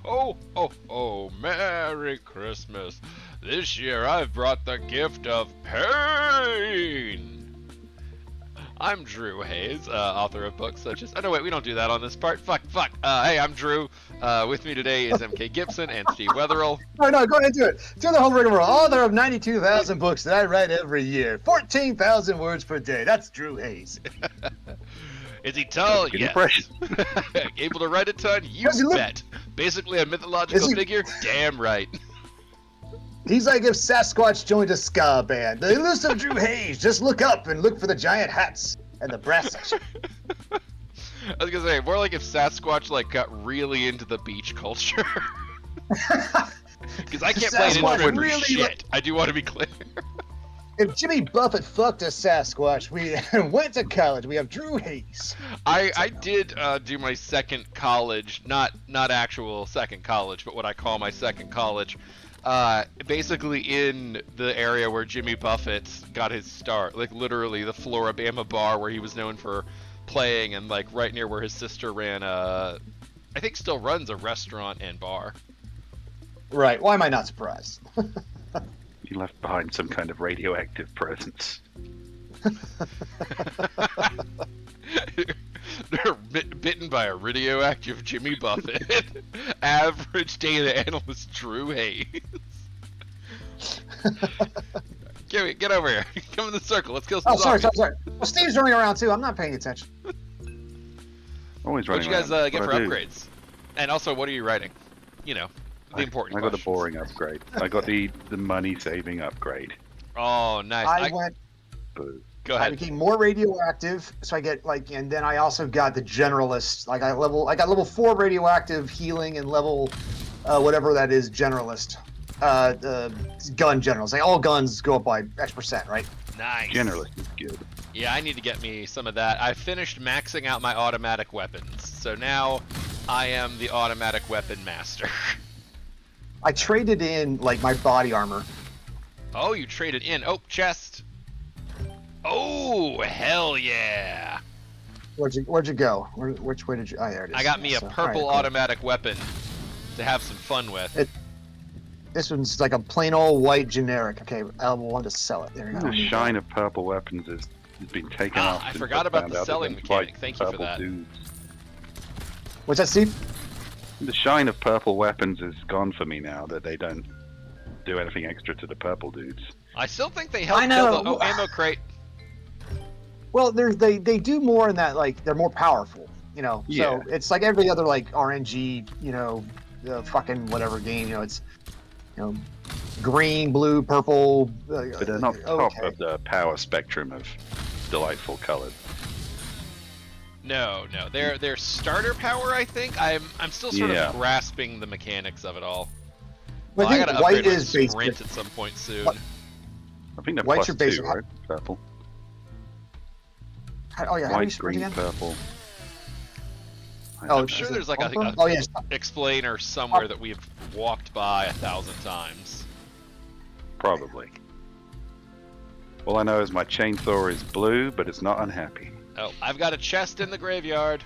Ho, ho, ho, Merry Christmas. This year I've brought the gift of pain. I'm Drew Hayes, author of books such as... Oh, no, wait, we don't do that on this part. Fuck. Hey, I'm Drew. With me today is MK Gibson and Steve Wetherill. No, go ahead and do it. Do the whole rigmarole. Author of 92,000 books that I write every year. 14,000 words per day. That's Drew Hayes. Is he tall? Yes. Able to write a ton? You bet. Basically a mythological figure? Damn right. He's like if Sasquatch joined a ska band. The elusive Drew Hayes. Just look up and look for the giant hats and the brass section. I was gonna say, more like if Sasquatch got really into the beach culture. Because I can't play an instrument for shit. I do want to be clear. If Jimmy Buffett fucked a Sasquatch, we went to college. We have Drew Hayes. I did do my second college, not actual second college, but what I call my second college. Basically in the area where Jimmy Buffett got his start, literally the Floribama bar where he was known for playing, and right near where his sister ran I think still runs a restaurant and bar. Right. Why am I not surprised? You left behind some kind of radioactive presence. They're bitten by a radioactive Jimmy Buffett. Average data analyst Drew Hayes. Get over here. Come in the circle. Let's kill some zombies. Sorry. Well, Steve's running around too. I'm not paying attention. Always running around. What'd you guys get for upgrades? And also, what are you writing? The important I got the boring upgrade. I got the money-saving upgrade. Oh, nice. I went... Go ahead. I became more radioactive, so I get and then I also got the generalist. I got level 4 radioactive healing and level whatever that is generalist. Gun generals. All guns go up by X%, right? Nice. Generalist is good. Yeah, I need to get me some of that. I finished maxing out my automatic weapons, so now I am the automatic weapon master. I traded in my body armor. Oh, you traded in. Oh, chest. Oh, hell yeah! Where'd you go? Which way did you? Oh, there it is. I got me a purple automatic weapon to have some fun with. This one's like a plain old white generic. Okay, I want to sell it. There you go. The shine of purple weapons has been taken off. I forgot about the selling mechanic. Thank you for that. Dudes. What's that, Steve? The shine of purple weapons is gone for me now that they don't do anything extra to the purple dudes. I still think they help kill the ammo crate. Well, they do more in that they're more powerful, Yeah. So it's like every other RNG, fucking whatever game, it's green, blue, purple. But they're not top of the power spectrum of delightful colors. No, they're starter power. I think I'm still sort of grasping the mechanics of it all. Well, I gotta white upgrade is my basic. sprint at some point soon. I think they're White's plus your basic. 2, right? Purple. Oh yeah, White, green, purple. I'm sure there's a explainer somewhere that we've walked by 1,000 times. Probably. All I know is my chainsaw is blue, but it's not unhappy. Oh, I've got a chest in the graveyard.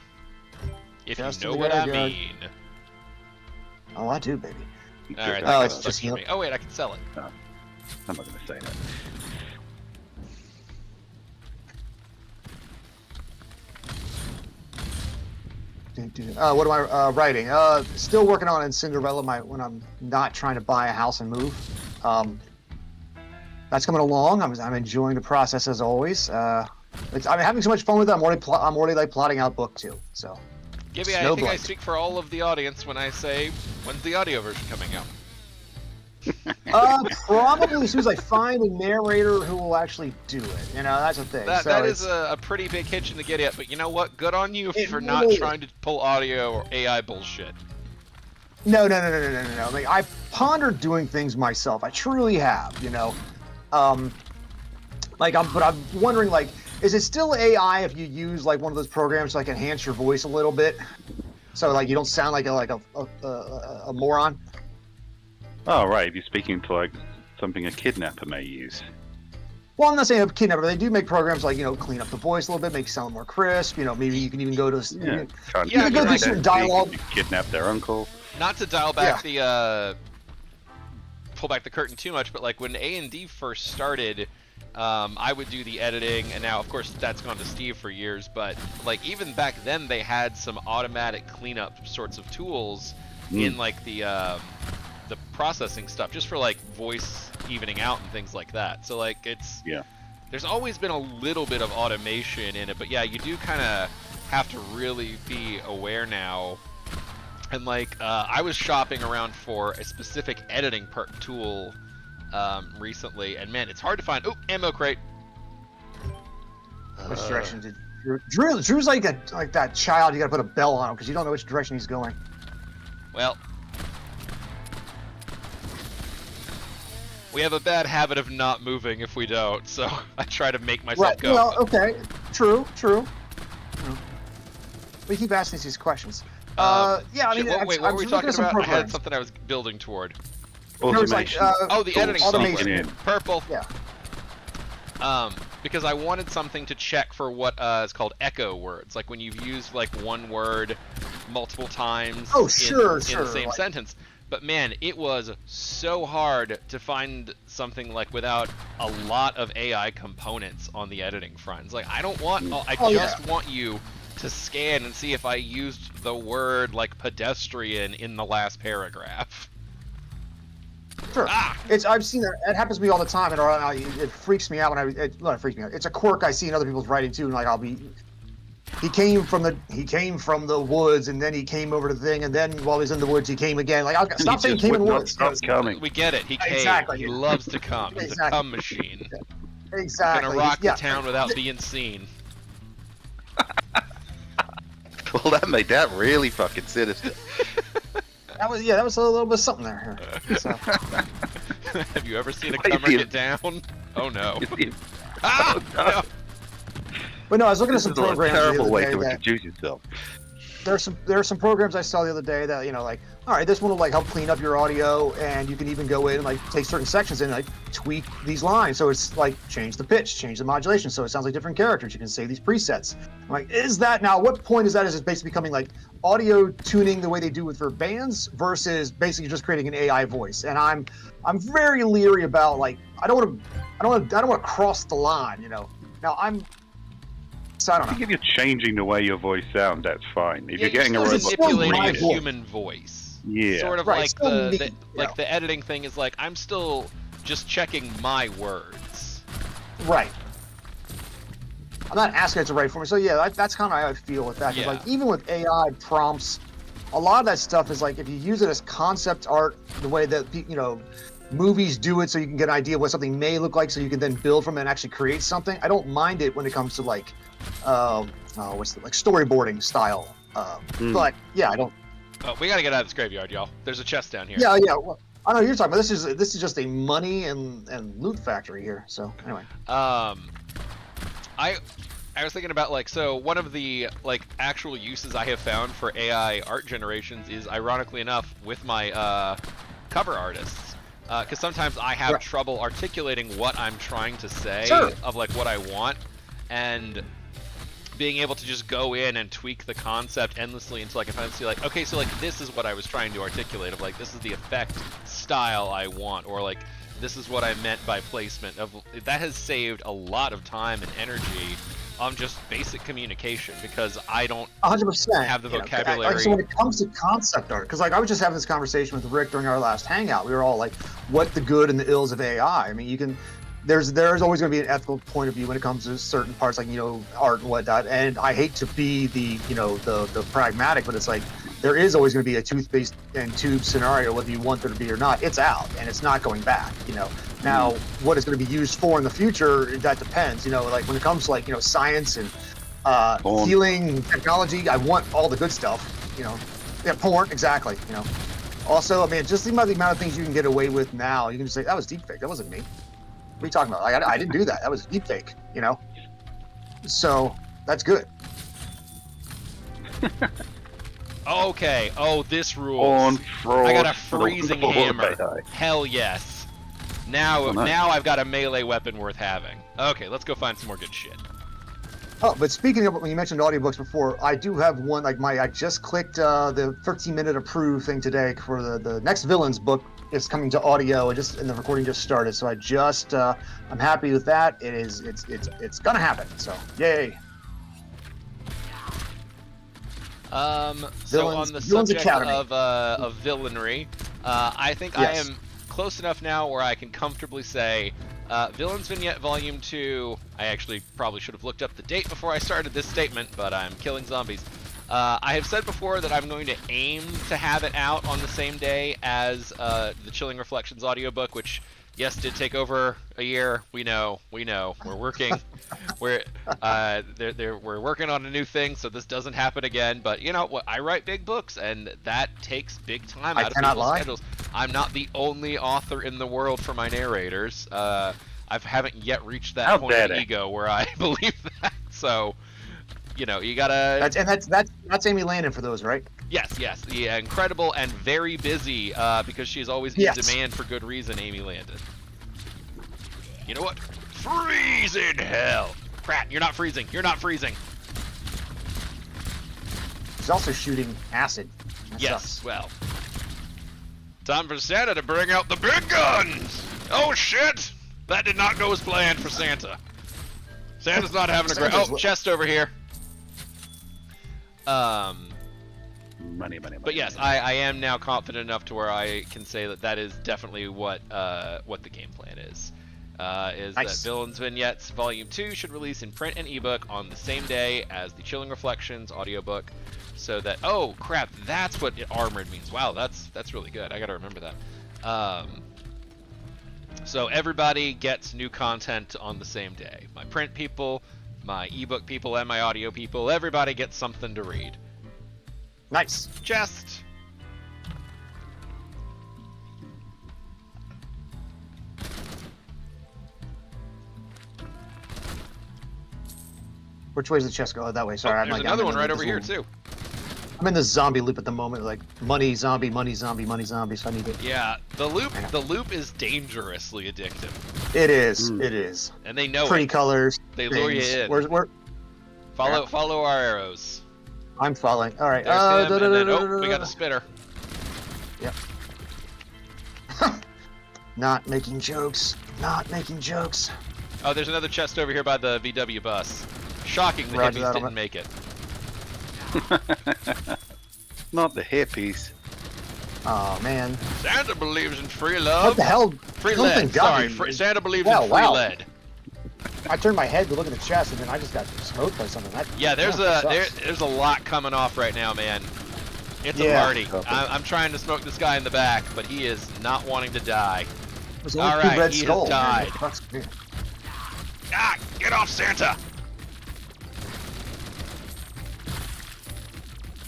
If you know what I mean. Oh, I do, baby. Alright, it's just for me. Oh wait, I can sell it. No, I'm not going to say that. What am I writing? Still working on in Cinderella when I'm not trying to buy a house and move. That's coming along. I'm enjoying the process as always. I'm having so much fun with it. I'm already plotting out book 2. So. Gibby, I think I speak for all of the audience when I say, when's the audio version coming out? Probably as soon as I find a narrator who will actually do it. That's the thing. That is a pretty big hitch in the giddy up, but you know what? Good on you for not trying to pull audio or AI bullshit. No. I pondered doing things myself. I truly have, but I'm wondering, is it still AI if you use one of those programs to enhance your voice a little bit, so you don't sound like a moron? Oh, right. If you're speaking to something a kidnapper may use. Well, I'm not saying a kidnapper. They do make programs clean up the voice a little bit, make it sound more crisp. Maybe you can even go to you can go do some dialogue. Kidnap their uncle. not to dial back the pull back the curtain too much, but like when A&D first started, I would do the editing, and now of course that's gone to Steve for years, but like even back then they had some automatic cleanup sorts of tools in like the processing stuff, just for like voice evening out and things like that. So like there's always been a little bit of automation in it, but yeah, you do kind of have to really be aware now. And like I was shopping around for a specific editing tool recently, and man, it's hard to find. Oh, ammo crate. Which direction did Drew's like that child? You gotta put a bell on him because you don't know which direction he's going. Well, we have a bad habit of not moving if we don't, so I try to make myself go. Well, okay, true. We keep asking these questions. Yeah, I mean, what were we talking about? I had something I was building toward. Automation. The editing automation. software. Purple. Yeah. Because I wanted something to check for what is called echo words, like when you've used like one word multiple times in the same sentence. But man, it was so hard to find something like without a lot of AI components on the editing front. It's like I don't want. I just want you to scan and see if I used the word like pedestrian in the last paragraph. Sure. I've seen that. It happens to me all the time, and it freaks me out when it freaks me out. It's a quirk I see in other people's writing too, and like he came from the woods, and then he came over to the thing, and then while he's in the woods, he came again. Like, stop saying came in the woods. Stop coming. We get it. He came. Exactly. He loves to come. He's a come machine. Exactly. Gonna rock the town without being seen. Well, that made that really fucking sinister. That was a little bit of something there. So. Have you ever seen a comer get down? Oh no. No. But no, I was looking at some programs. Terrible way to introduce yourself. There are some programs I saw the other day that, like, all right, this one will like help clean up your audio, and you can even go in and like take certain sections and like tweak these lines. So it's like change the pitch, change the modulation, so it sounds like different characters. You can save these presets. I'm like, is that now? What point is that? Is it basically becoming like audio tuning the way they do for bands versus basically just creating an AI voice? And I'm very leery about like I don't want to cross the line. Now So I don't know. If you're changing the way your voice sounds, that's fine. If you're getting a robot, manipulating a human voice. Yeah. Sort of like the editing thing is like I'm still just checking my words. Right. I'm not asking it to write for me. So yeah, that's kind of how I feel with that. 'Cause like even with AI prompts, a lot of that stuff is like if you use it as concept art, the way that movies do it, so you can get an idea of what something may look like, so you can then build from it and actually create something. I don't mind it when it comes to like storyboarding style. But yeah, I don't. Oh, we gotta get out of this graveyard, y'all. There's a chest down here. Yeah. Well, I know what you're talking about. This is just a money and loot factory here. So anyway. I was thinking about so one of the actual uses I have found for AI art generations is ironically enough with my cover artists. Because sometimes I have trouble articulating what I'm trying to say of what I want, and being able to just go in and tweak the concept endlessly until I can finally see okay, so this is what I was trying to articulate of this is the effect style I want, or this is what I meant by placement of that. Has saved a lot of time and energy on just basic communication because I don't 100% have the vocabulary. So when it comes to concept art, because I was just having this conversation with Rick during our last hangout, we were all like, what the good and the ills of AI? I mean, there's always going to be an ethical point of view when it comes to certain parts art and whatnot, and I hate to be the pragmatic, but it's there is always going to be a toothpaste and tube scenario whether you want there to be or not. It's out and it's not going back. Now what it's going to be used for in the future, that depends. When it comes to science and healing technology, I want all the good stuff. Porn, exactly. Also, I mean, just the amount of things you can get away with now, you can just say that was deepfake. That wasn't me. What are you talking about? I didn't do that. That was deepfake. So that's good. Okay. Oh, this rules. I got a freezing hammer. Hell yes. Now I've got a melee weapon worth having. Okay, let's go find some more good shit. Oh, but speaking of when you mentioned audiobooks before, I do have one. Like I just clicked the 13-minute approve thing today for the next Villains book. Is coming to audio, and the recording just started. So I'm happy with that. It's gonna happen. So yay. So on the subject of villainry, I think I am close enough now where I can comfortably say Villains Vignette Volume 2, I actually probably should have looked up the date before I started this statement, but I'm killing zombies. I have said before that I'm going to aim to have it out on the same day as the Chilling Reflections audiobook, which, yes, did take over a year. We know. We're working. we're working on a new thing, so this doesn't happen again. But you know what? I write big books, and that takes big time out of people's schedules. I'm not the only author in the world for my narrators. I haven't yet reached that point of ego where I believe that. So, you know, you gotta. That's Amy Landon for those, right? Yes. Yeah, incredible and very busy because she's always in demand for good reason. Amy Landon. You know what? Freeze in hell! Crap! You're not freezing. She's also shooting acid. Yes. Well. Time for Santa to bring out the big guns! Oh shit! That did not go as planned for Santa. Santa's not having a great... Oh, chest over here. Money. But yes, I am now confident enough to where I can say that is definitely what the game plan is. That Villains Vignettes Volume 2 should release in print and ebook on the same day as the Chilling Reflections audiobook. So that, oh crap, that's what armored means. Wow, that's really good. I gotta remember that. So everybody gets new content on the same day. My print people, my ebook people, and my audio people. Everybody gets something to read. Nice. Chest. Which way does the chest go? Oh, that way. Sorry, there's another one right over here too. I'm in the zombie loop at the moment, like money, zombie, so I need it. Yeah, the loop is dangerously addictive. It is. And they know pretty it. colors. They lure you in. Where? Follow our arrows. I'm following. All right. We got a spitter. Yep. Not making jokes. Oh, there's another chest over here by the VW bus. Shocking the hippies didn't make it. Not the hippies. Oh man. Santa believes in free love. What the hell? Free lead. Sorry, Santa believes in free lead. I turned my head to look at the chest, and then I just got smoked by something. There's a lot coming off right now, man. It's a party. I'm trying to smoke this guy in the back, but he is not wanting to die. All right, he has died. Ah, get off, Santa!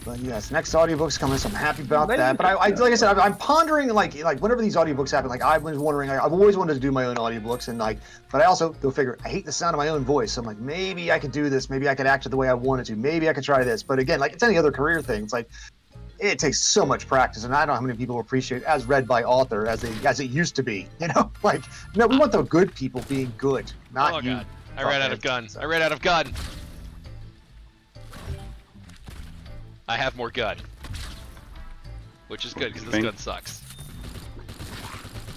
But yes, next audiobook's coming, so I'm happy about that. But I like I said, I'm pondering like whenever these audiobooks happen, like I was wondering, I've always wanted to do my own audiobooks, and but I also go figure, I hate the sound of my own voice, so I'm like, maybe I could do this, maybe I could act it the way I wanted to, maybe I could try this. But again, like it's any other career thing, it's like it takes so much practice, and I don't know how many people appreciate it as read by author as it used to be. You know, like no, we want the good people being good, not you. God. I ran out of guns. I ran out of gun. I have more gun. Which is good, because this gun sucks.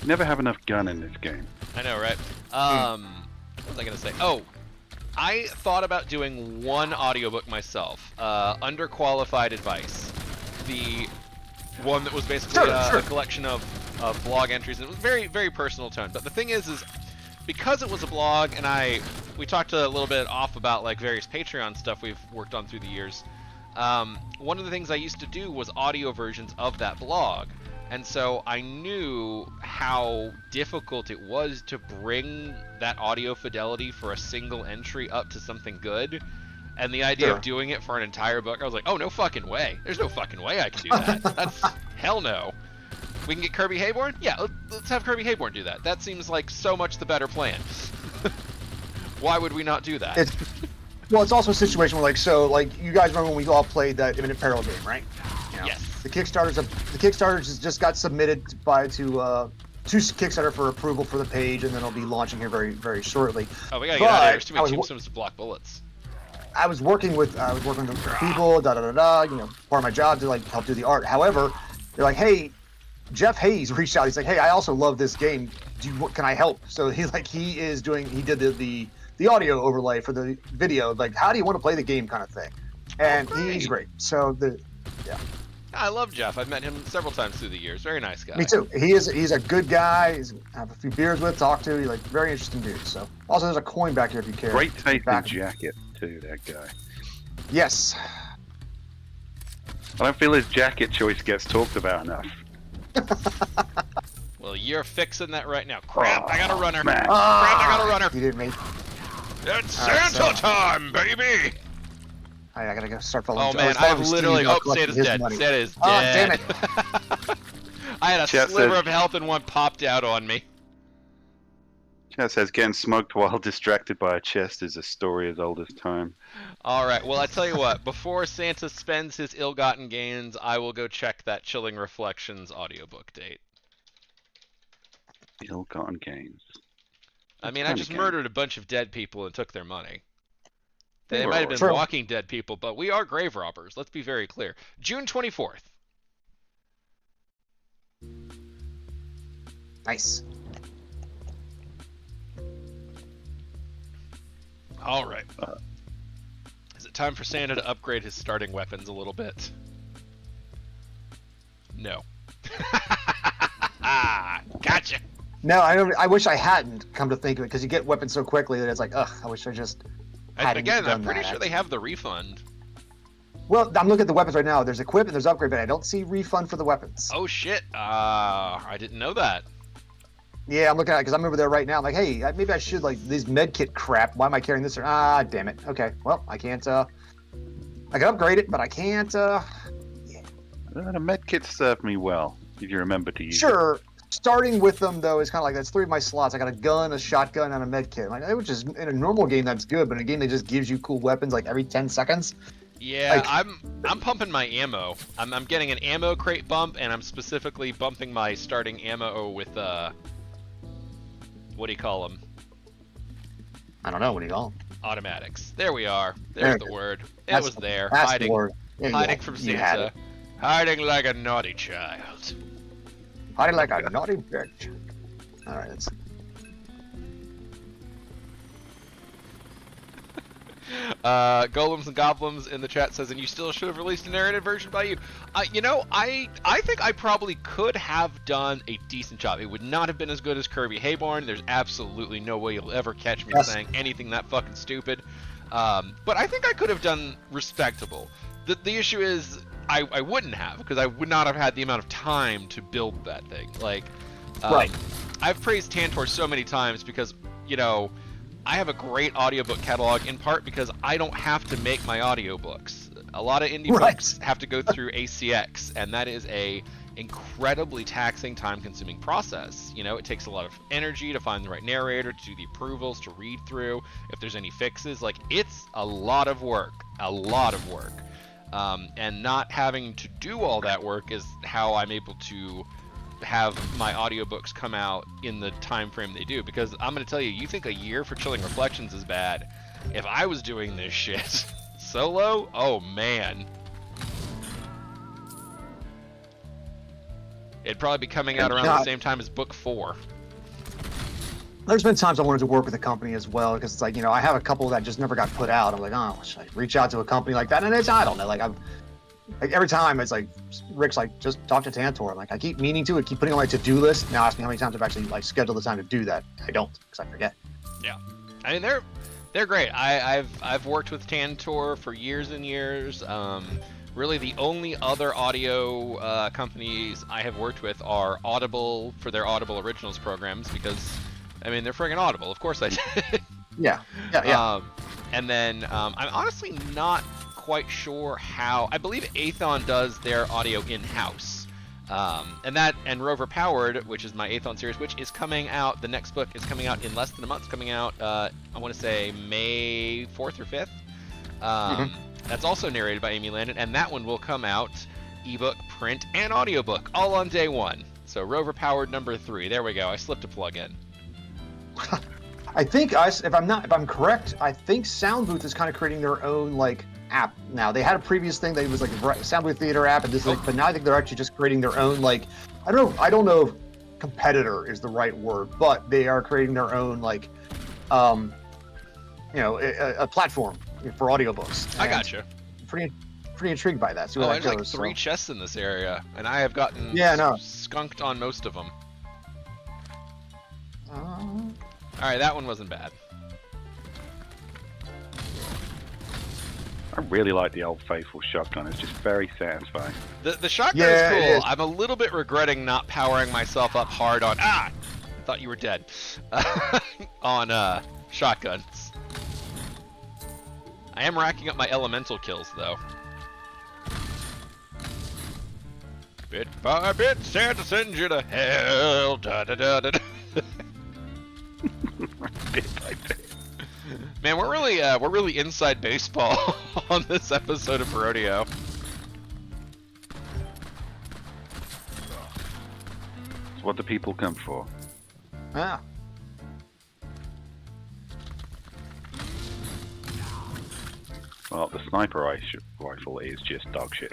Never have enough gun in this game. I know, right? What was I going to say? Oh, I thought about doing one audiobook myself. Underqualified Advice. The one that was basically a collection of blog entries. It was very, very personal tone. But the thing is because it was a blog, and we talked a little bit off about like various Patreon stuff we've worked on through the years. One of the things I used to do was audio versions of that blog, and so I knew how difficult it was to bring that audio fidelity for a single entry up to something good, and the idea of doing it for an entire book, I was like, oh, no fucking way. There's no fucking way I can do that. That's hell no. We can get Kirby Hayborn? Yeah, let's have Kirby Hayborn do that. That seems like so much the better plan. Why would we not do that? Well, it's also a situation where, you guys remember when we all played that Imminent Peril game, right? You know, yes. The Kickstarters just got submitted to Kickstarter for approval for the page, and then it'll be launching here very, very shortly. Oh, we gotta get out of here. There's too many tombstones to block bullets. I was working with the people, you know, part of my job to like help do the art. However, they're like, hey, Jeff Hayes reached out. He's like, hey, I also love this game. Can I help? So he did the audio overlay for the video. Like, how do you want to play the game, kind of thing. And he's great. So yeah. I love Jeff. I've met him several times through the years. Very nice guy. Me too. He's a good guy. I have a few beers with, talk to. He's like very interesting dude. So also there's a coin back here if you care. Great taste in jacket too, that guy. Yes. I don't feel his jacket choice gets talked about enough. Well, you're fixing that right now. Crap, I got a runner. Man. Crap, I got a runner. You didn't make. It's Santa time, baby. I gotta go start following. Oh man, I've literally. Oh, Santa's dead. Money. Santa is dead. Oh damn it! I had a sliver of health and one popped out on me. Chat says getting smoked while distracted by a chest is a story as old as time. All right. Well, I tell you what. Before Santa spends his ill-gotten gains, I will go check that Chilling Reflections audiobook date. Ill-gotten gains. I mean, I just murdered a bunch of dead people and took their money. They True. might have been walking dead people, but we are grave robbers. Let's be very clear. June 24th. Nice. All right. Is it time for Santa to upgrade his starting weapons a little bit? No. Gotcha. No, I wish I hadn't, come to think of it, because you get weapons so quickly that it's like, ugh, I wish I just hadn't Again, done I'm pretty that. sure they have the refund. Well, I'm looking at the weapons right now. There's equip and there's upgrade, but I don't see refund for the weapons. Oh shit! I didn't know that. Yeah, I'm looking at it because I'm over there right now. I'm like, hey, maybe I should, like, these med kit crap. Why am I carrying this? Damn it. Okay, well, I can't, I can upgrade it, but I can't, The med kits served me well, if you remember to use it. Sure. Starting with them, though, is kind of like, that's 3 of my slots. I got a gun, a shotgun, and a med kit. Like, which is, in a normal game, that's good, but in a game that just gives you cool weapons, like, every 10 seconds. Yeah, Like, I'm pumping my ammo. I'm getting an ammo crate bump, and I'm specifically bumping my starting ammo with, what do you call them? I don't know. What do you call them? Automatics. There we are. There's the word. It was there. That's Hiding, the word. Yeah, hiding from you had Santa. it. Hiding like a naughty child. Hiding like a naughty bitch. All right, let's... Golems and Goblins in the chat says, and you still should have released a narrated version by you. You know, I think I probably could have done a decent job. It would not have been as good as Kirby Hayborn. There's absolutely no way you'll ever catch me saying anything that fucking stupid. But I think I could have done respectable. The issue is I wouldn't have, because I would not have had the amount of time to build that thing. Like, Right. I've praised Tantor so many times because, you know, I have a great audiobook catalog in part because I don't have to make my audiobooks. A lot of indie books have to go through ACX, and that is a incredibly taxing, time-consuming process. You know, it takes a lot of energy to find the right narrator, to do the approvals, to read through, if there's any fixes. Like, it's a lot of work. And not having to do all that work is how I'm able to have my audiobooks come out in the time frame they do. Because I'm going to tell you, you think a year for Chilling Reflections is bad. If I was doing this shit solo, oh man. It'd probably be coming out around the same time as book 4. There's been times I wanted to work with a company as well, because it's like, you know, I have a couple that just never got put out. I'm like, oh, should I reach out to a company like that? And it's, I don't know, like, every time it's like, Rick's like, just talk to Tantor. I'm like, I keep meaning to, I keep putting it on my to-do list. Now ask me how many times I've actually like scheduled the time to do that. I don't, because I forget. Yeah, I mean, they're great. I've worked with Tantor for years and years. Really, the only other audio companies I have worked with are Audible for their Audible Originals programs, because, I mean, they're friggin' Audible. Of course I did. Yeah. And then I'm honestly not quite sure how. I believe Aethon does their audio in-house. And Rover Powered, which is my Aethon series, which is coming out, the next book is coming out in less than a month. It's coming out, I want to say May 4th or 5th. That's also narrated by Amy Landon, and that one will come out ebook, print, and audiobook all on day 1. So Rover Powered number 3. There we go. I slipped a plug in. I think if I'm correct, I think Sound Booth is kind of creating their own like app now. They had a previous thing that was like a Sound Booth Theater app, and this is like, but now I think they're actually just creating their own like I don't know if competitor is the right word, but they are creating their own like a platform for audiobooks. I gotcha. Pretty intrigued by that. See where Oh, that there's like goes, 3 chests in this area, and I have gotten skunked on most of them. Alright, that one wasn't bad. I really like the old faithful shotgun. It's just very satisfying. The shotgun is cool. I'm a little bit regretting not powering myself up hard on... I thought you were dead. On shotguns. I am racking up my elemental kills, though. Bit by bit, Santa sends you to hell. Da da da da. Bit by bit. Man, we're really inside baseball on this episode of Brodeo. It's what the people come for. Ah. Well, the sniper rifle is just dog shit.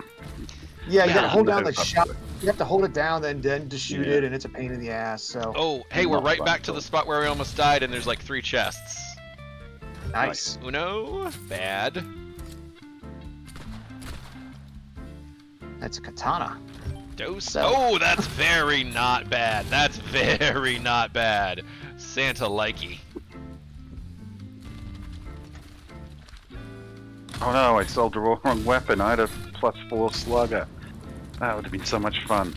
Yeah, you gotta hold down the shot. You have to hold it down, then to shoot it, and it's a pain in the ass. So. Oh, hey, we're right back to the spot where we almost died, and there's like 3 chests. Nice. Uno, bad. That's a katana. Dos. Oh, that's very not bad. That's very not bad. Santa likey. Oh no, I sold the wrong weapon. I had a +4 slugger. That would have been so much fun.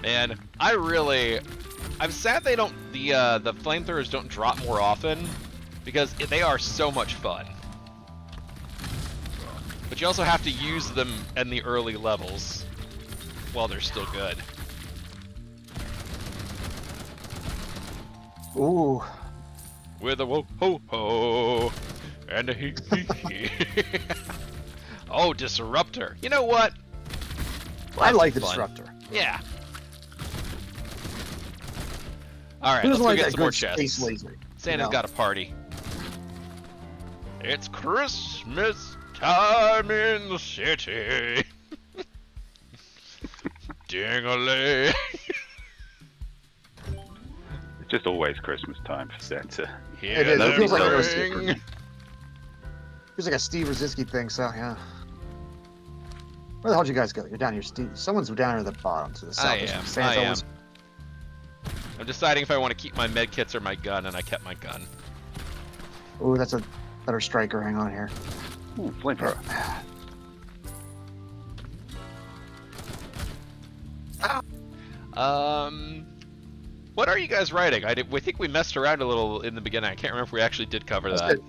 Man, I'm sad they don't, the flamethrowers don't drop more often, because they are so much fun. But you also have to use them in the early levels while they're still good. Ooh. With a whoa ho ho and a hee hee hee. Oh, disruptor. You know what? I like the disruptor. Yeah. All right, let's go get some more chests. Santa's got a party. It's Christmas time in the city. Ding-a-ling. It's just always Christmas time for Santa. It is. It feels like a Steve Rosinski thing. So yeah. Where the hell did you guys go? You're down here, Steve. Someone's down here at the bottom to the south. I am. I'm deciding if I want to keep my med kits or my gun, and I kept my gun. Ooh, that's a better striker. Hang on here. Ooh, flamethrower. What are you guys writing? We think we messed around a little in the beginning. I can't remember if we actually did cover that.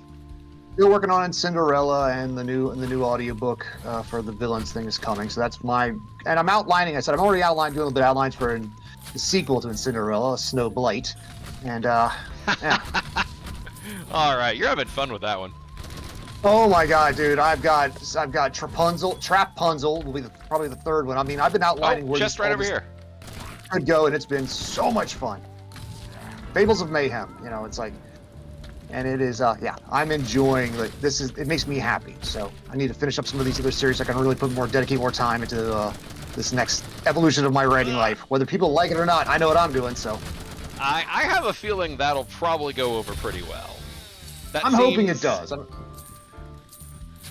Still working on Cinderella, and the new audiobook for the villains thing is coming. So that's and I'm outlining. I said I'm already doing a little bit of outlines for the sequel to Cinderella, Snow Blight, and yeah. All right, you're having fun with that one. Oh my god, dude! I've got Trapunzel will be probably the third one. I mean, I've been outlining where just right over here could go, and it's been so much fun. Fables of Mayhem, it's like, and it is, yeah, I'm enjoying. Like, it makes me happy. So I need to finish up some of these other series. I can really dedicate more time into this next evolution of my writing life. Whether people like it or not, I know what I'm doing. So I have a feeling that'll probably go over pretty well. I'm hoping it does.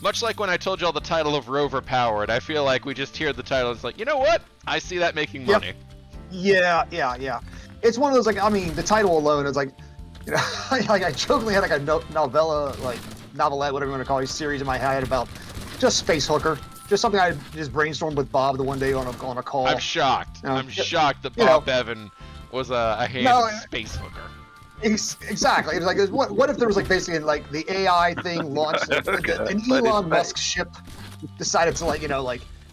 Much like when I told you all the title of Rover Powered, I feel like we just hear the title and it's like, you know what? I see that making money. Yeah. It's one of those, like, I mean, the title alone is like, like I jokingly had like a novelette, whatever you want to call it, series in my head about just Space Hooker. Just something I just brainstormed with Bob the one day on a call. I'm shocked. I'm shocked that Bob Bevan was a Space Hooker. Exactly. It's like, what if there was like basically like the AI thing launched, an Elon Musk ship decided to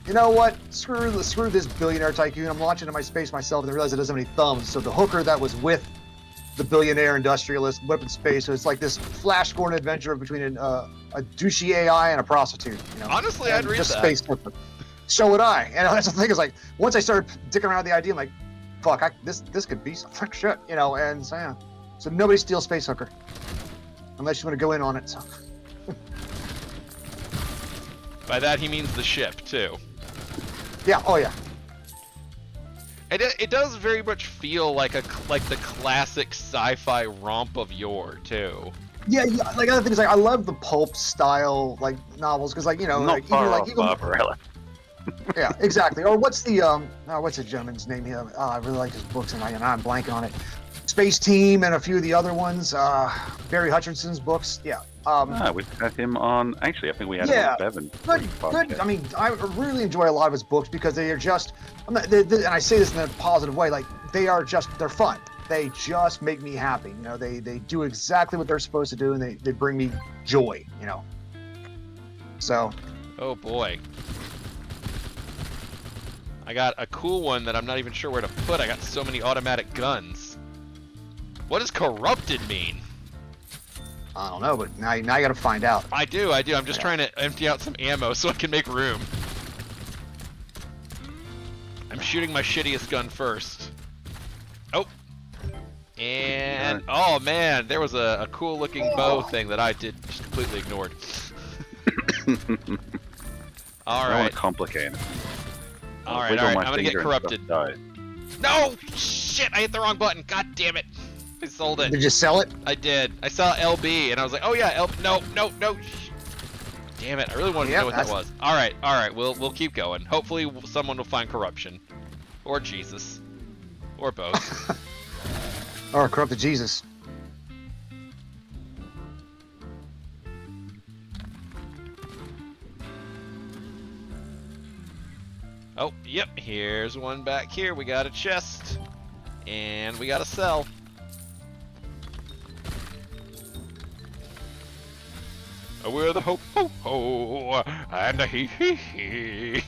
you know what? Screw this billionaire tycoon. I'm launching into my space myself, and they realized it doesn't have any thumbs. So the hooker that was with the billionaire industrialist went up in space. So it's like this Flash Gordon adventure between a douchey AI and a prostitute. Honestly, I'd read just that. Space hooker. So would I. And that's the thing is like once I started dicking around with the idea, I'm like, fuck, this could be some shit, and so yeah. So nobody steals Space Hooker. Unless you want to go in on it. So. By that he means the ship too. Yeah, oh yeah. It does very much feel like the classic sci-fi romp of yore too. Yeah, like other things, like I love the pulp style like novels because, like, you know, Not like far even like off you go, Barbarella. yeah, exactly. Or what's the what's the gentleman's name here? I really like his books, and I'm blanking on it. Space Team and a few of the other ones. Barry Hutchinson's books. Yeah. We've had him on. Actually, I think we had him Yeah, on Bevan. good. I mean, I really enjoy a lot of his books because they are just, and I say this in a positive way, like they're fun. They just make me happy. You know, they do exactly what they're supposed to do, and they bring me joy. You know. So. Oh boy. I got a cool one that I'm not even sure where to put. I got so many automatic guns. What does corrupted mean? I don't know, but now you got to find out. I do. I'm just trying to empty out some ammo so I can make room. I'm shooting my shittiest gun first. Oh. And, oh man, there was a cool looking bow thing that I just completely ignored. All I right. want to complicate it. All right. I'm gonna get corrupted. No! Shit! I hit the wrong button. God damn it! I sold it. Did you sell it? I did. I saw LB and I was like, oh yeah, no. Damn it! I really wanted to know what that was. All right. We'll keep going. Hopefully, someone will find corruption, or Jesus, or both. Or corrupted Jesus. Oh, yep. Here's one back here. We got a chest, and we got a cell. We're the ho ho ho and a hee hee hee.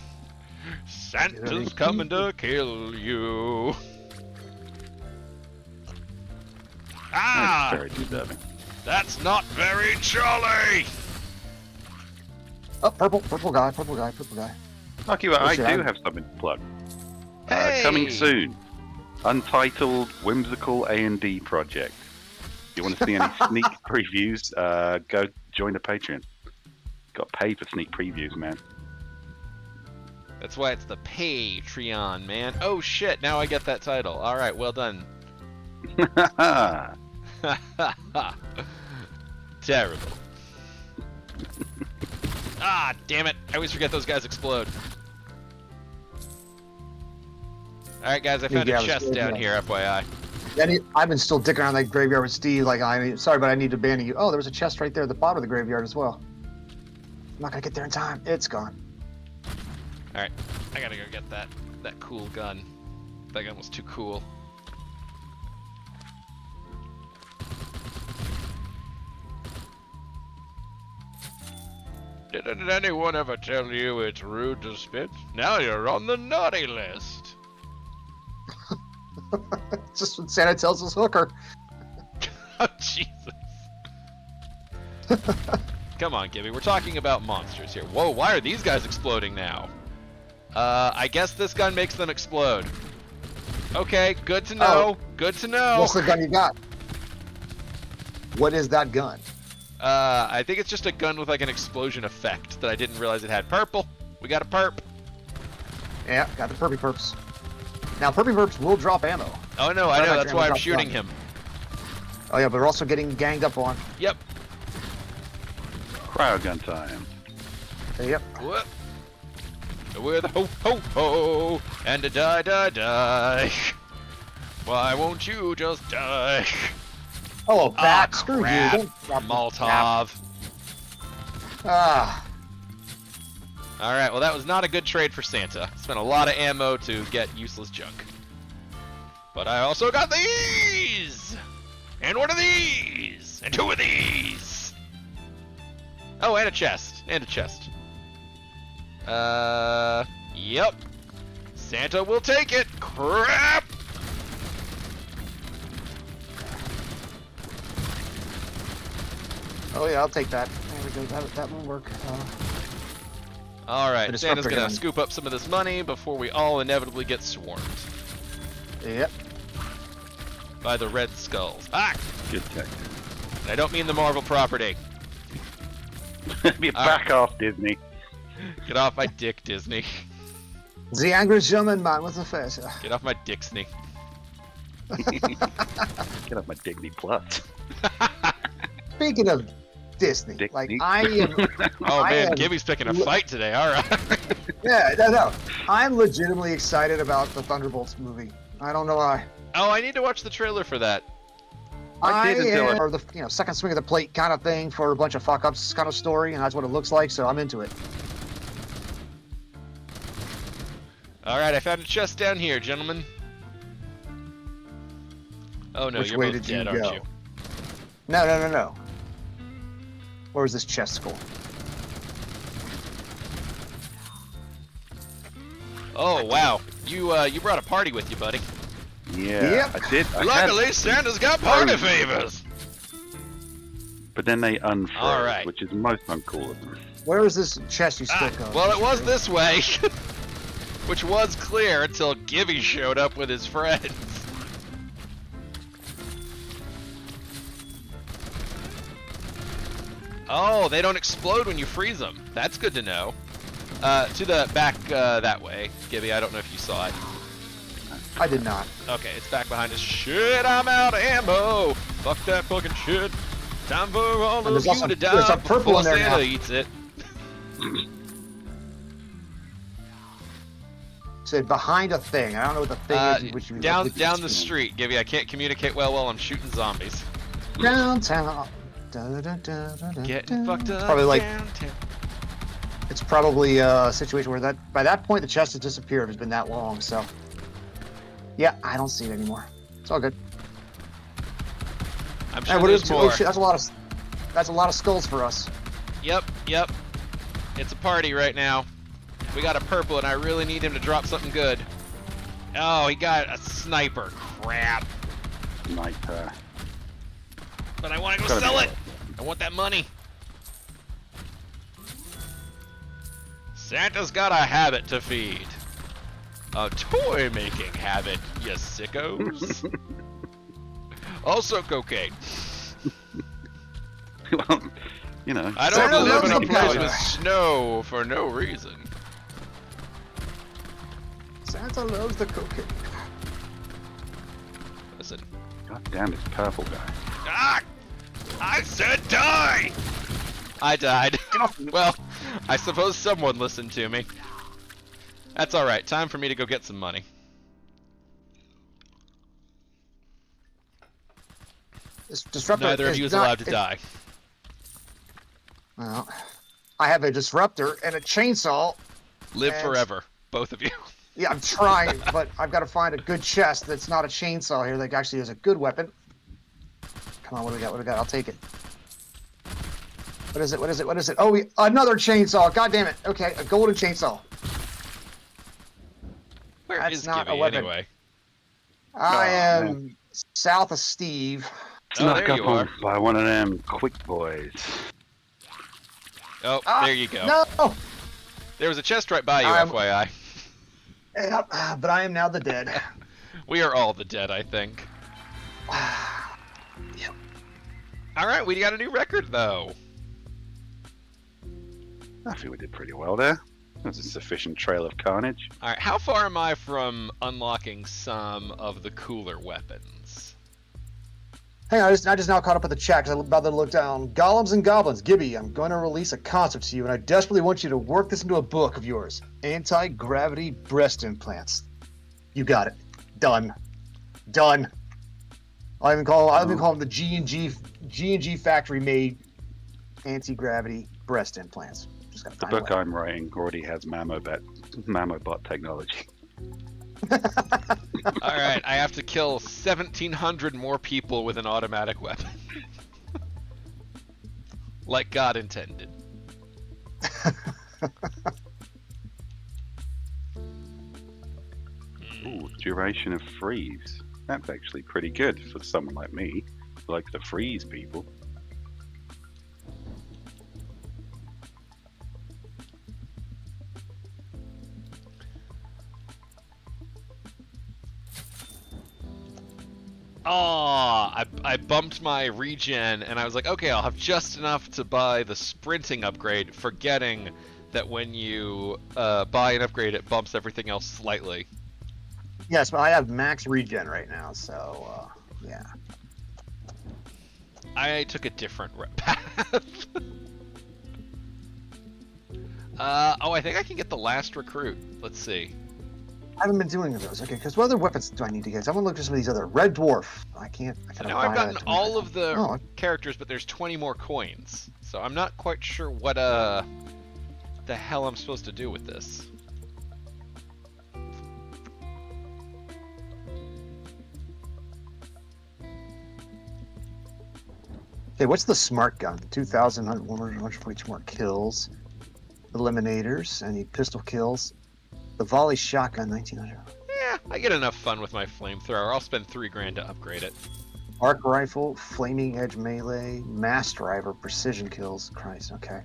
Santa's coming to kill you. Ah! Very deserving. That's not very jolly. Oh, purple guy. Lucky, well, I Shit, do have something to plug. Hey! Coming soon. Untitled whimsical A&D project. If you want to see any sneak previews, go join the Patreon. Got paid for sneak previews, man. That's why it's the Patreon, man. Oh shit, now I get that title. Alright, well done. Terrible. Ah, damn it. I always forget those guys explode. Alright guys, I found a chest down here, FYI. I've been still dicking around that graveyard with Steve. Like, sorry, but I need to abandon you. Oh, there was a chest right there at the bottom of the graveyard as well. I'm not gonna get there in time. It's gone. Alright, I gotta go get that cool gun. That gun was too cool. Didn't anyone ever tell you it's rude to spit? Now you're on the naughty list. Just when Santa tells us hooker. Oh, Jesus. Come on, Gibby. We're talking about monsters here. Whoa, why are these guys exploding now? I guess this gun makes them explode. Okay, good to know. Good to know. What's the gun you got? What is that gun? I think it's just a gun with like an explosion effect that I didn't realize it had. Purple. We got a perp. Yeah, got the perpy perps. Now, perpy perps will drop ammo. Oh no, I know. That's why I'm shooting him. Oh yeah, but we're also getting ganged up on. Yep. Cryogun time. Yep. What? We're the ho ho ho and a die die die. Why won't you just die? Oh, bat! Ah, Screw crap. you! Don't drop the Molotov. crap. Ah. All right. Well, that was not a good trade for Santa. Spent a lot of ammo to get useless junk. But I also got these, and one of these, and two of these. Oh, and a chest, Yep. Santa will take it. Crap. Oh yeah, I'll take that. There we go. That will work. All right, The Santa's disruptor gonna gun. scoop up some of this money before we all inevitably get swarmed. Yep. by the Red Skulls. Ah! Good tech. I don't mean the Marvel property. Back off, Disney. Get off my dick, Disney. The angry German man with the face. Get off my Dixney. Get off my Dignity Plus. Speaking of Disney, Dick like Neat. I am. Oh I man, am- Gibby's picking a fight today. All right. Yeah, no. I'm legitimately excited about the Thunderbolts movie. I don't know why. Oh, I need to watch the trailer for that. I did until or the second swing of the plate kind of thing for a bunch of fuck ups kind of story, and that's what it looks like. So I'm into it. All right, I found a chest down here, gentlemen. Oh no, Which you're way both did you dead, aren't go? you? No. Where's this chest go? Oh wow, you brought a party with you, buddy. Yeah, Yep. I did. I Luckily, had, Santa's got party favors. but then they unfroze, All right. which is most uncool of them. Where is this chest you spoke of? Well, it was this way, which was clear until Gibby showed up with his friends. Oh, they don't explode when you freeze them. That's good to know. To the back that way, Gibby. I don't know if you saw it. I did not. Okay, it's back behind us. Shit, I'm out of ammo. Fuck that fucking shit. Time for all And of there's you also- to there's die a purple before in there Santa now. eats it. Said behind a thing. I don't know what the thing is. Which you down the street, Gibby. I can't communicate well while I'm shooting zombies. Downtown. Getting fucked up. Probably like downtown. it's probably a situation where by that point the chest has disappeared. It's been that long. So yeah, I don't see it anymore. It's all good. I'm Hey, sure what there's is more. oh shit, that's a lot of skulls for us. Yep. It's a party right now. We got a purple, and I really need him to drop something good. Oh, he got a sniper. Crap. Sniper. But I want to go Gotta be sell it. right. I want that money. Santa's got a habit to feed. A toy-making habit, you sickos. Also cocaine. Well, you know. I don't Santa live in a loves the place powder. with snow for no reason. Santa loves the cocaine. Listen. God damn this purple guy. Ah! I said die! I died. Well, I suppose someone listened to me. That's alright. Time for me to go get some money. This disruptor. Neither of you is allowed to die. Well, I have a disruptor and a chainsaw. Live And- forever. Both of you. Yeah, I'm trying, but I've got to find a good chest that's not a chainsaw here that actually is a good weapon. Come on, what do we got? What do we got? I'll take it. What is it? What is it? What is it? Oh, another chainsaw. God damn it. Okay, a golden chainsaw. Where That's is not a Gibby weapon. anyway? I Oh, am south of Steve. Oh, there you are. by one of them quick boys. Oh, Ah, there you go. No! There was a chest right by you, I'm- FYI. Yep, but I am now the dead. We are all the dead, I think. Yep. Alright, we got a new record, though. I think we did pretty well there. There's a sufficient trail of carnage. Alright, how far am I from unlocking some of the cooler weapons? Hang on, I just now caught up with the chat because I'm about to look down. Golems and Goblins, Gibby, I'm going to release a concept to you, and I desperately want you to work this into a book of yours. Anti-gravity breast implants. You got it. Done. Done. I'll even call them the G&G factory made anti-gravity breast implants. Just gotta The find a book way. I'm writing already has mamobot technology. Alright, I have to kill 1,700 more people with an automatic weapon. Like God intended. Ooh, duration of freeze. That's actually pretty good for someone like me who likes to freeze people. I bumped my regen, and I was like, okay, I'll have just enough to buy the sprinting upgrade, forgetting that when you buy an upgrade, it bumps everything else slightly. Yes, but I have max regen right now, so yeah. I took a different path. I think I can get the last recruit. Let's see. I haven't been doing those. Okay, because what other weapons do I need to get? So I'm gonna look at some of these other Red Dwarf. I can't. I Now I've gotten all of the characters, but there's 20 more coins, so I'm not quite sure what the hell I'm supposed to do with this. Okay, what's the smart gun? 2,000, 142 more kills. Eliminators. I need pistol kills. The volley shotgun, 1,900. Yeah, I get enough fun with my flamethrower. I'll spend $3,000 to upgrade it. Arc rifle, flaming edge melee, mass driver, precision kills. Christ, okay.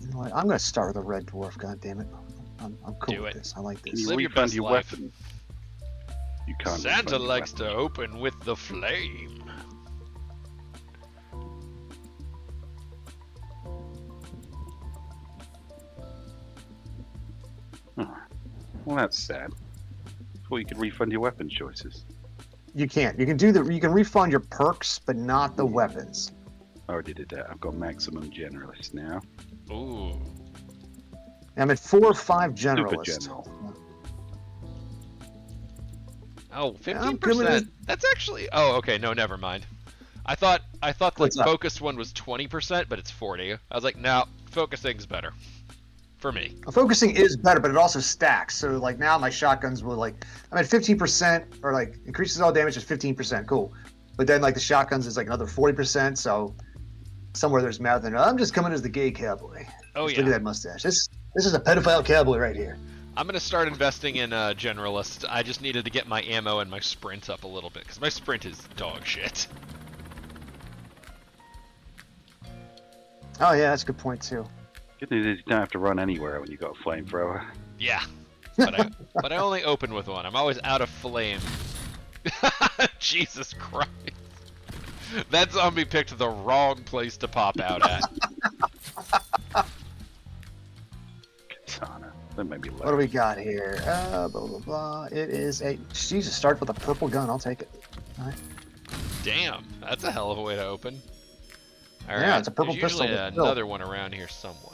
You know what? I'm gonna start with a red dwarf. God damn it, I'm cool with this. I like Can this. you Live your refund best your life. weapon? You can't. Santa refund your likes weapon. to open with the flame. Well, that's sad. Well, you could refund your weapon choices. You can't. You can do the. You can refund your perks, but not the weapons. I already did that. I've got maximum generalist now. Ooh. I'm at 4 or 5 generalists. Super general. Oh, I'm good with 15%. That's actually. Oh, okay. No, never mind. I thought the What's up? focused one was 20%, but it's 40. I was like, no, focusing's better. For me. Focusing is better, but it also stacks. So like now my shotguns will like I'm at 15% or like increases all damage is 15%. Cool. But then like the shotguns is like another 40%. So somewhere there's math in it. I'm just coming as the gay cowboy. Oh, Just yeah. Look at that mustache. This is a pedophile cowboy right here. I'm going to start investing in generalist. I just needed to get my ammo and my sprint up a little bit, because my sprint is dog shit. Oh yeah, that's a good point too. Good news is you don't have to run anywhere when you've got a flamethrower. Yeah. But I only open with one. I'm always out of flame. Jesus Christ. That zombie picked the wrong place to pop out at. Katana. That made me laugh. What do we got here? Blah blah blah. It is a Jesus. Start with a purple gun. I'll take it. All right. Damn, that's a hell of a way to open. All Yeah, right, it's a purple there's usually pistol with built. another one around here somewhere.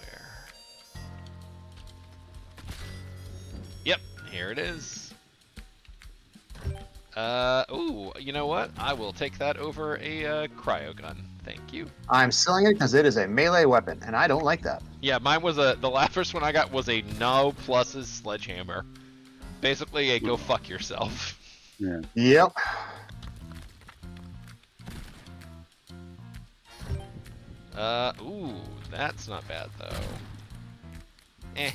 Yep, here it is. Ooh, you know what? I will take that over a cryo gun. Thank you. I'm selling it because it is a melee weapon, and I don't like that. Yeah, mine was the first one I got was a no pluses sledgehammer. Basically a go fuck yourself. Yeah. Yep. Ooh, that's not bad though. Eh.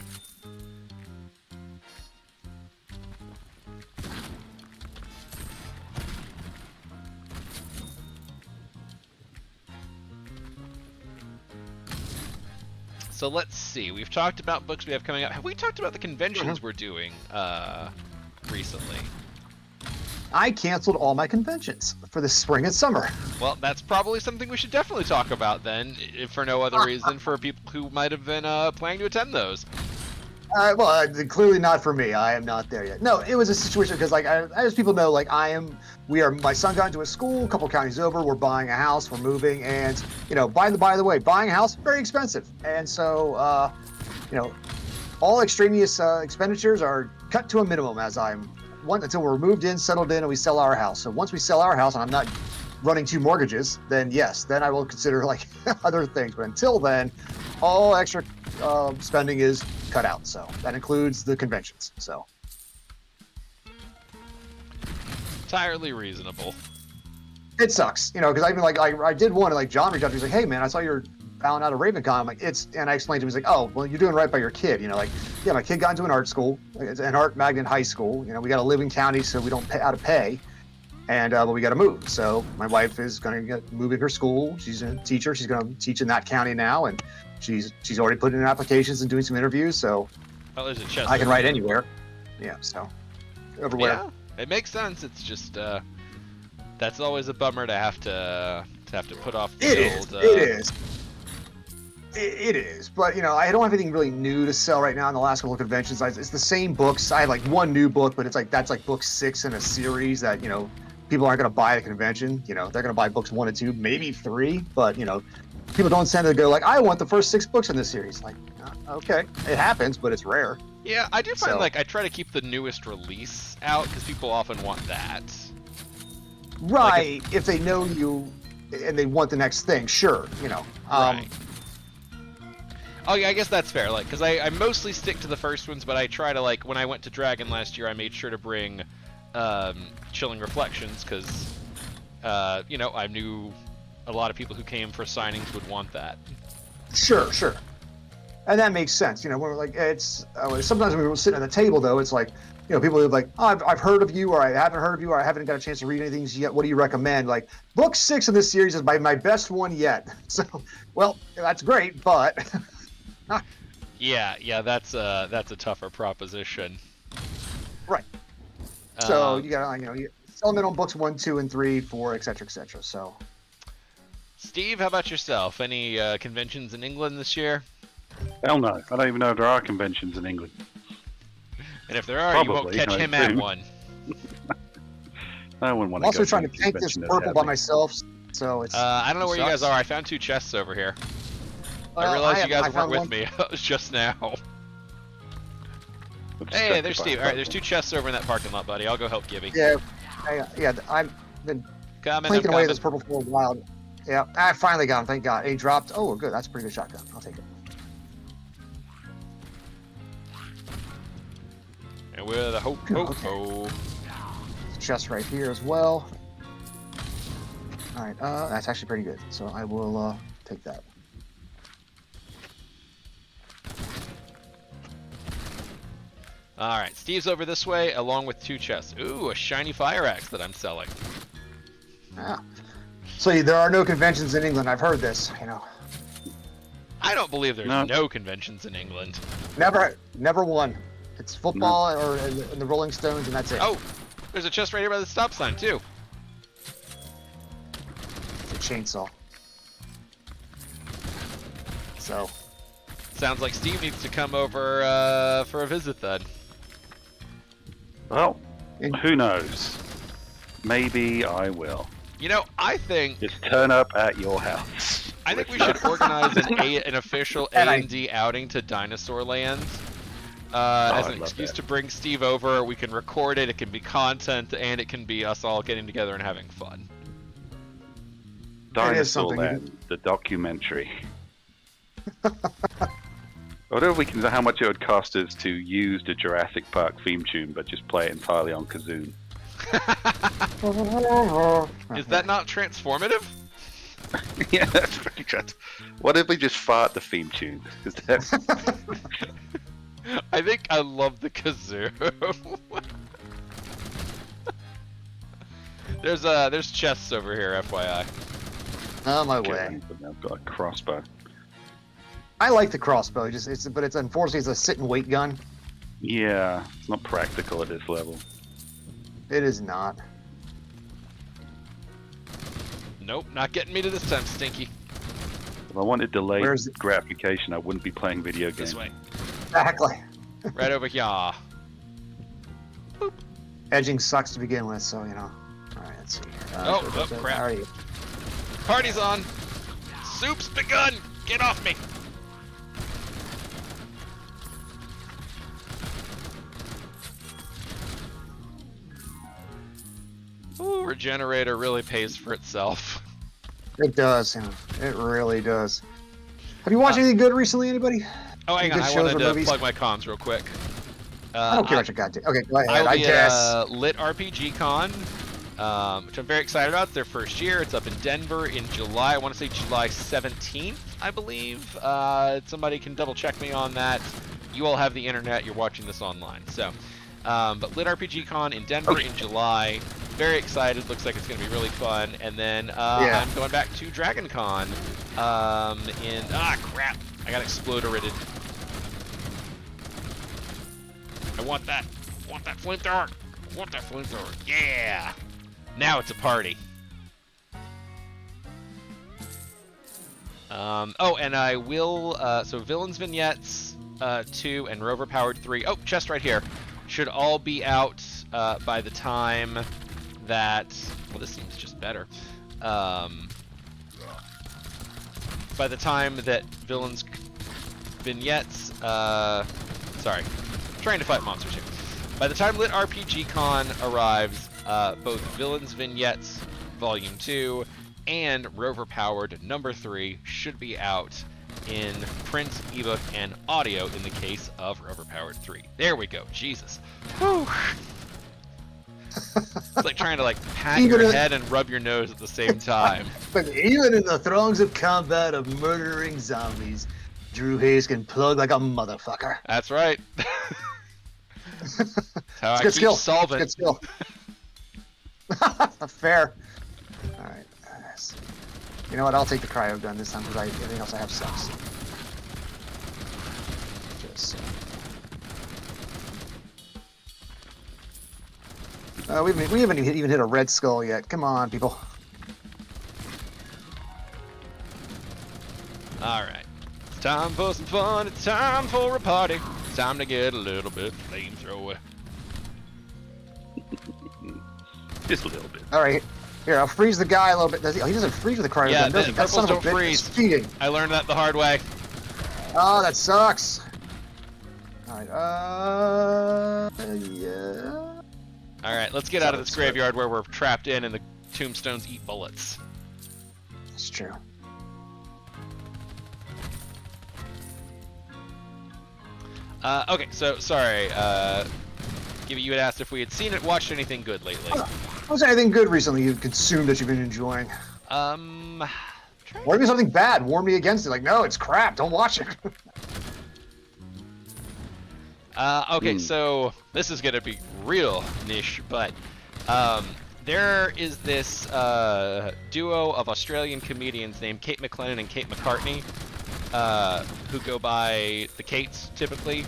So let's see. We've talked about books we have coming up. Have we talked about the conventions we're doing recently? I canceled all my conventions for the spring and summer. Well, that's probably something we should definitely talk about then, if for no other reason for people who might have been planning to attend those. Clearly not for me. I am not there yet. No, it was a situation because, like, as people know, like, my son got into a school a couple counties over. We're buying a house. We're moving, and by the way, buying a house very expensive, and so all extraneous expenditures are cut to a minimum until we're moved in, settled in, and we sell our house. So once we sell our house, and I'm not running 2 mortgages, then yes, then I will consider like other things. But until then, all extra spending is cut out. So that includes the conventions. So Entirely reasonable. it sucks, because I mean, like I did one, and like John reached out to me, he's like, hey man, I saw you're bowing out of RavenCon. I'm like, and I explained to him, he's like, oh, well, you're doing right by your kid. Yeah, my kid got into an art school, it's an art magnet high school. We got to live in county, so we don't pay out of pay. And but we got to move. So my wife is going to move in her school. She's a teacher. She's going to teach in that county now, and she's already putting in applications and doing some interviews. So Oh, there's a chest. I can write anywhere. Yeah. So everywhere. Yeah, it makes sense. It's just That's always a bummer to have to put off the It old. is. It is. It is, but I don't have anything really new to sell right now in the last couple of conventions. It's the same books. I have like one new book, but it's like that's like book 6 in a series that people aren't going to buy at a convention. They're going to buy books 1 and 2, maybe 3, but people don't tend to go like, I want the first 6 books in this series. Like, okay, it happens, but it's rare. Yeah, I do find like I try to keep the newest release out because people often want that. Right, like if they know you and they want the next thing, sure, Right. Oh yeah, I guess that's fair. Like, because I mostly stick to the first ones, but I try to like when I went to Dragon last year, I made sure to bring Chilling Reflections because I knew a lot of people who came for signings would want that. Sure, and that makes sense. When we're like it's sometimes when we're sitting at the table though, it's like people are like, oh, I've heard of you, or I haven't heard of you, or I haven't got a chance to read anything yet. What do you recommend? Like book 6 of this series is my best one yet. So, well, that's great, but. Yeah, that's a tougher proposition. Right. So you got you sell them on books 1, 2, and 3, 4, etc., etc. So. Steve, how about yourself? Any conventions in England this year? Hell no. I don't even know if there are conventions in England. And if there are, Probably, you won't catch him at one. I wouldn't want I'm to also trying to paint this purple by myself, so it's. I don't know where you guys are. I found 2 chests over here. Well, I realized you guys weren't with one. me just now. Hey, there's Steve. All right, there's 2 chests over in that parking lot, buddy. I'll go help Gibby. Yeah, I've been plinking away this purple for a while. Yeah, I finally got him. Thank God. He dropped. Oh, good. That's a pretty good shotgun. I'll take it. And we're the ho. Chest right here as well. All right, that's actually pretty good. So I will take that. All right, Steve's over this way, along with 2 chests. Ooh, a shiny fire axe that I'm selling. Yeah. So there are no conventions in England. I've heard this. I don't believe there's no conventions in England. Never one. It's football or in the Rolling Stones, and that's it. Oh, there's a chest right here by the stop sign too. It's a chainsaw. So. Sounds like Steve needs to come over for a visit then. Well, who knows? Maybe I will. I think... Just turn up at your house. I think we should organize an official A&D outing to Dinosaur Land. As an excuse to bring Steve over. We can record it, it can be content, and it can be us all getting together and having fun. Dinosaur Land, the documentary. I wonder if we can how much it would cost us to use the Jurassic Park theme tune, but just play it entirely on kazoo. Is that not transformative? Yeah, that's pretty trans. What if we just fart the theme tune? Is that... I think I love the kazoo. There's chests over here, FYI. On my way. I've got a crossbow. I like the crossbow, but it's unfortunately it's a sit and wait gun. Yeah, it's not practical at this level. It is not. Nope, not getting me to this time, Stinky. If I wanted delayed gratification, I wouldn't be playing video games. This way. Exactly. Right over here. Boop. Edging sucks to begin with, so All right, let's see. Crap. Party's on. Soup's begun. Get off me. Ooh, Regenerator really pays for itself. It does. It really does. Have you watched anything good recently, anybody? Oh, hang on. I wanted to plug my comms real quick. I don't care what you got to. Okay, go ahead. I guess. Lit RPG Con, which I'm very excited about. It's their first year. It's up in Denver in July. I want to say July 17th, I believe. Somebody can double check me on that. You all have the internet. You're watching this online. So, but Lit RPG Con in Denver in July. Very excited. Looks like it's going to be really fun. And then I'm going back to Dragon Con crap. I got exploderated. I want that. I want that flamethrower. Yeah. Now it's a party. Oh, and I will, so Villains Vignettes 2 and Rover Powered 3, oh, chest right here, should all be out by the time that, well, this seems just better. By the time that Villains Vignettes, sorry, trying to fight monsters here. By the time Lit RPG Con arrives, both Villains Vignettes Volume 2 and Rover Powered number 3 should be out in print, ebook, and audio in the case of Rover Powered 3. There we go. Jesus. Whew. It's like trying to pat your head and rub your nose at the same time. But even in the throngs of combat of murdering zombies, Drew Hayes can plug like a motherfucker. That's right. That's how I keep solving. Good skill. Fair. All right. You know what? I'll take the cryo gun this time because everything else I have sucks. Just. We haven't even hit a red skull yet. Come on, people. All right. It's time for some fun. It's time for a party. It's time to get a little bit flamethrower. Just a little bit. All right. Here, I'll freeze the guy a little bit. He doesn't freeze with the cryo gun, does he? That son of a bitch is speeding. I learned that the hard way. Oh, that sucks. All right. Yeah. All right, let's get out of this graveyard where we're trapped in and the tombstones eat bullets. That's true. Okay, so sorry. You had asked if we had seen it, watched anything good lately. Was there anything good recently you've consumed that you've been enjoying? Or maybe something bad. Warn me against it. Like, no, it's crap. Don't watch it. Okay, so this is gonna be real niche, but there is this duo of Australian comedians named Kate McLennan and Kate McCartney, who go by the Kates typically.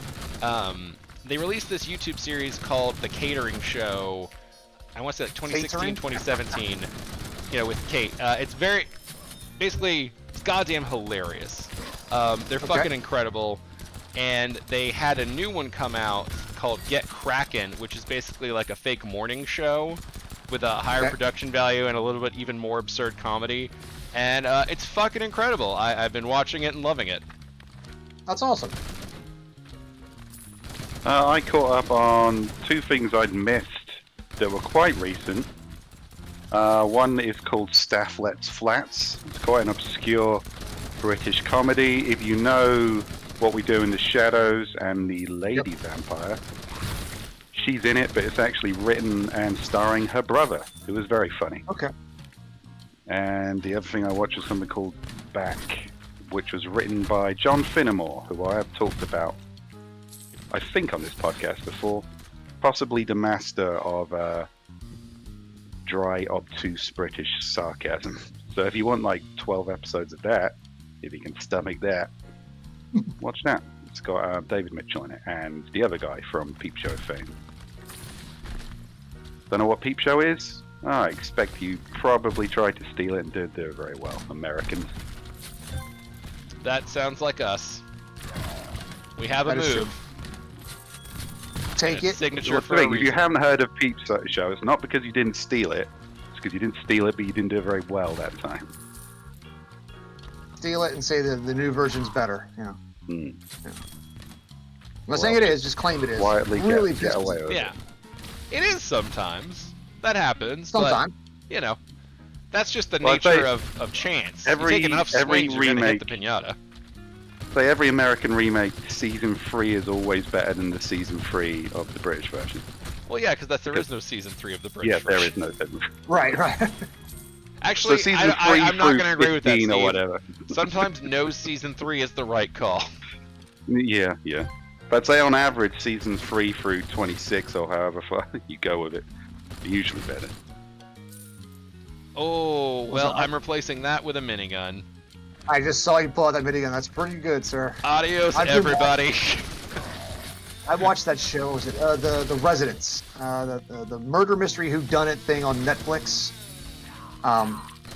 They released this YouTube series called The Catering Show. I want to say like 2016, 2017. You know, with Kate. It's basically, it's goddamn hilarious. They're fucking incredible. And they had a new one come out called Get Kraken, which is basically like a fake morning show with a higher production value and a little bit even more absurd comedy. And it's fucking incredible. I've been watching it and loving it. That's awesome. I caught up on two things I'd missed that were quite recent. One is called Staff Lets Flats. It's quite an obscure British comedy. If you know What We Do in the Shadows and the Lady Vampire, she's in it, but it's actually written and starring her brother, who is very funny. Okay. And the other thing I watched was something called Back, which was written by John Finnemore, who I have talked about, I think, on this podcast before. Possibly the master of dry, obtuse British sarcasm. So if you want like 12 episodes of that, if you can stomach that, watch that. It's got David Mitchell in it and the other guy from Peep Show fame. Don't know what Peep Show is? Oh, I expect you probably tried to steal it and didn't do it very well. Americans. That sounds like us. We have a move. Take it. Signature for a reason. If you haven't heard of Peep Show, it's not because you didn't steal it. It's because you didn't steal it, but you didn't do it very well that time. Steal it and say the new version's better. Yeah. Yeah. I'm not saying it is, just claim it is. Quietly really get away with it. Yeah. It is sometimes. That happens. Sometimes. But, you know, that's just the nature of chance. You take enough swings, you're going to hit the pinata. Say every American remake, season 3 is always better than the season 3 of the British version. Well, yeah, because there is no season 3 of the British version. Yeah, there is no season 3. Right. Actually, so season 3 I'm not going to agree with that, Steve. Or whatever. Sometimes no season 3 is the right call. Yeah. But say on average, season 3 through 26 or however far you go with it, are usually better. Oh, well, I'm replacing that with a minigun. I just saw you pull out that minigun. That's pretty good, sir. Adios, everybody. I watched that show. Was it the Residents? The murder mystery whodunit thing on Netflix.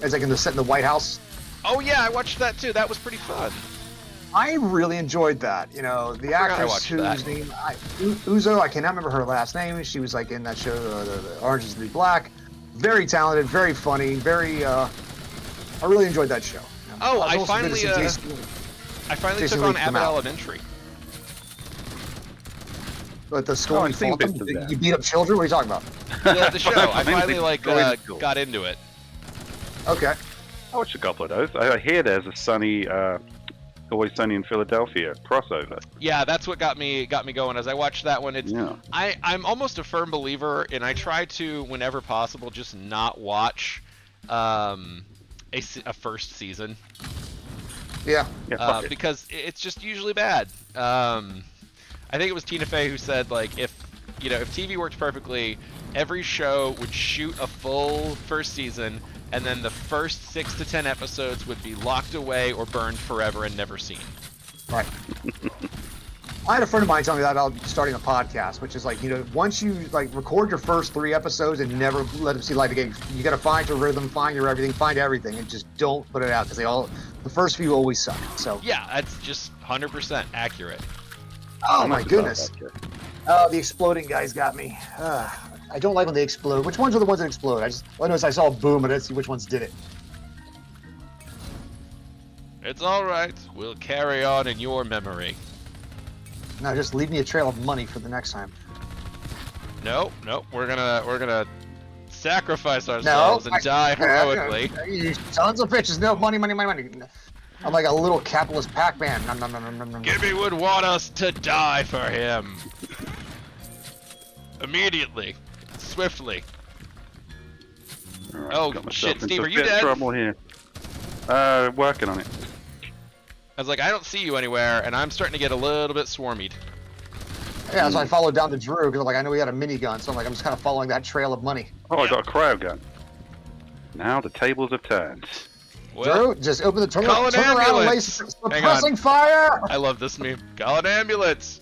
It's like set in the White House. Oh yeah, I watched that too. That was pretty fun. I really enjoyed that. You know, the actress whose name Uzo, I cannot remember her last name. She was like in that show, the Orange Is the New Black. Very talented, very funny, very. I really enjoyed that show. Oh, I finally took on Abbott Elementary. But the story, you beat up children. What are you talking about? The show. I finally got into it. Okay. I watched a couple of those. I hear there's a Always Sunny in Philadelphia crossover. Yeah, that's what got me going. As I watched that one, I'm almost a firm believer, and I try to, whenever possible, just not watch a first season. Yeah. Because it's just usually bad. I think it was Tina Fey who said, like, if TV worked perfectly, every show would shoot a full first season, and then the first 6 to 10 episodes would be locked away or burned forever and never seen. Right. I had a friend of mine tell me that about starting a podcast, which is like, once you record your first 3 episodes and never let them see light again, you got to find your rhythm, find your everything, find everything, and just don't put it out because the first few always suck. So yeah, that's just 100% accurate. Oh my goodness. Oh, the exploding guys got me. I don't like when they explode. Which ones are the ones that explode? I noticed I saw a boom, and I didn't see which ones did it. It's all right. We'll carry on in your memory. No, just leave me a trail of money for the next time. No, we're gonna sacrifice ourselves and die heroically. You sons of bitches! No, money. I'm like a little capitalist Pac-Man. Gibby would want us to die for him. Immediately. Swiftly. Right, oh shit, Steve, are you dead? Trouble here. Working on it. I was like, I don't see you anywhere, and I'm starting to get a little bit swarmied. Yeah, so I followed down to Drew because I know he had a minigun, so I'm just kind of following that trail of money. Oh, I got a cryo gun. Now the tables have turned. Well, Drew, just open the turn around and lay suppressing fire! I love this meme. Call an ambulance,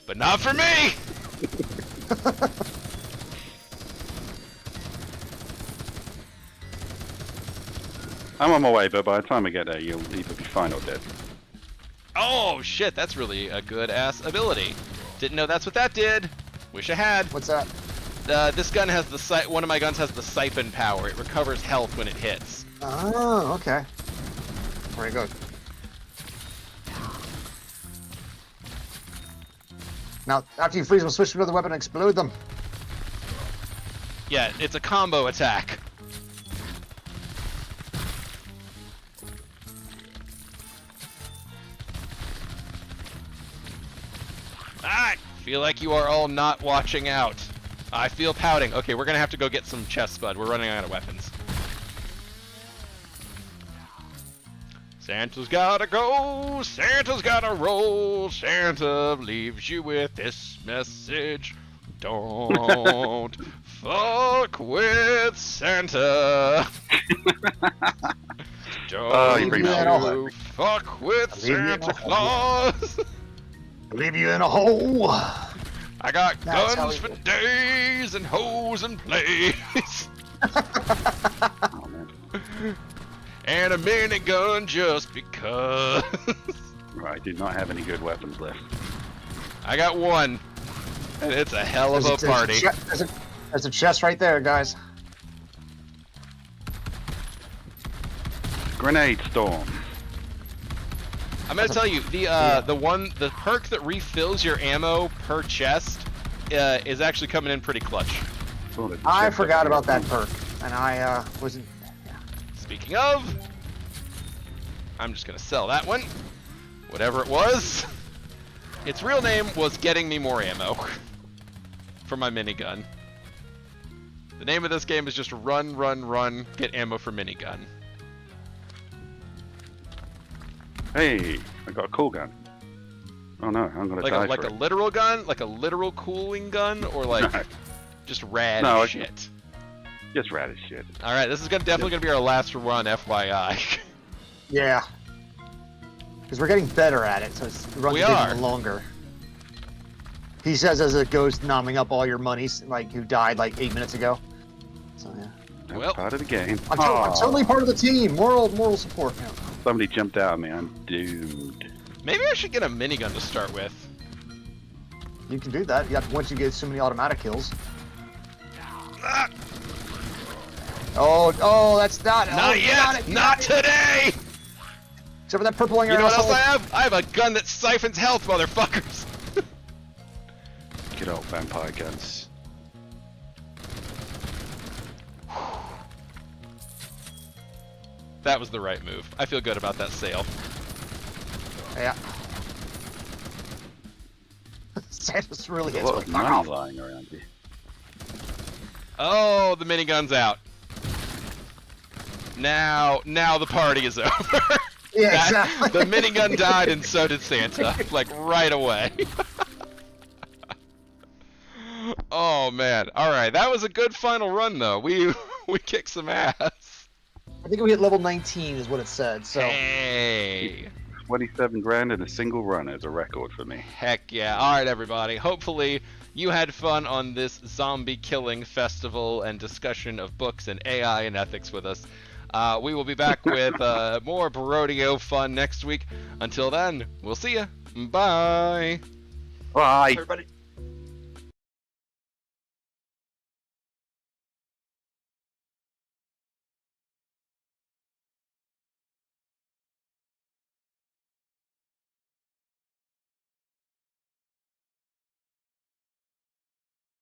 but not for me! I'm on my way, but by the time I get there, you'll either be fine or dead. Oh shit, that's really a good ass ability. Didn't know that's what that did. Wish I had. What's that? This gun has one of my guns has the siphon power. It recovers health when it hits. Oh, okay. Very good. Now, after you freeze them, switch to another weapon and explode them. Yeah, it's a combo attack. I feel like you are all not watching out. I feel pouting. Okay, we're gonna have to go get some chest spud. We're running out of weapons. Santa's gotta go, Santa's gotta roll, Santa leaves you with this message. Don't fuck with Santa. Don't fuck with Santa Claus. Leave you in a hole. I got guns for days and hoes and plays. Oh, man. And a minigun just because. Right, I do not have any good weapons left. I got one, and it's a hell of a party. There's a chest right there, guys. Grenade storm. I'm gonna tell you, the perk that refills your ammo per chest is actually coming in pretty clutch. I forgot about that perk, and I wasn't. Speaking of, I'm just gonna sell that one, whatever it was. Its real name was getting me more ammo for my minigun. The name of this game is just run, run, run, get ammo for minigun. Hey, I got a cool gun. Oh no, I'm gonna die like for a literal gun, like a literal cooling gun, or like just rad shit. Just rad as shit. All right, this is definitely gonna be our last run, FYI. Yeah. Because we're getting better at it, so it's running even longer. He says as a ghost nomming up all your money, like who died like 8 minutes ago. So yeah. That's Well. part of the game. I'm totally part of the team. Moral support. Yeah. Somebody jumped out at me. I'm doomed. Maybe I should get a minigun to start with. You can do that. Yeah, once you get so many automatic kills. Ah, Oh, that's not. not yet! Not today! Except for that purple on You your know what else asshole. I have? I have a gun that siphons health, motherfuckers! Good old vampire guns. That was the right move. I feel good about that sale. Yeah. Santa's really There's hits a lot with of fuck money off. lying around here. Oh, the minigun's out. Now the party is over. Yeah, exactly. The minigun died and so did Santa. Like, right away. Oh, man. Alright, that was a good final run, though. We kicked some ass. I think we hit level 19 is what it said, so. Hey. 27 grand in a single run is a record for me. Heck yeah. Alright, everybody. Hopefully you had fun on this zombie killing festival and discussion of books and AI and ethics with us. We will be back with more Brodeo fun next week. Until then, we'll see ya. Bye. Bye. Everybody.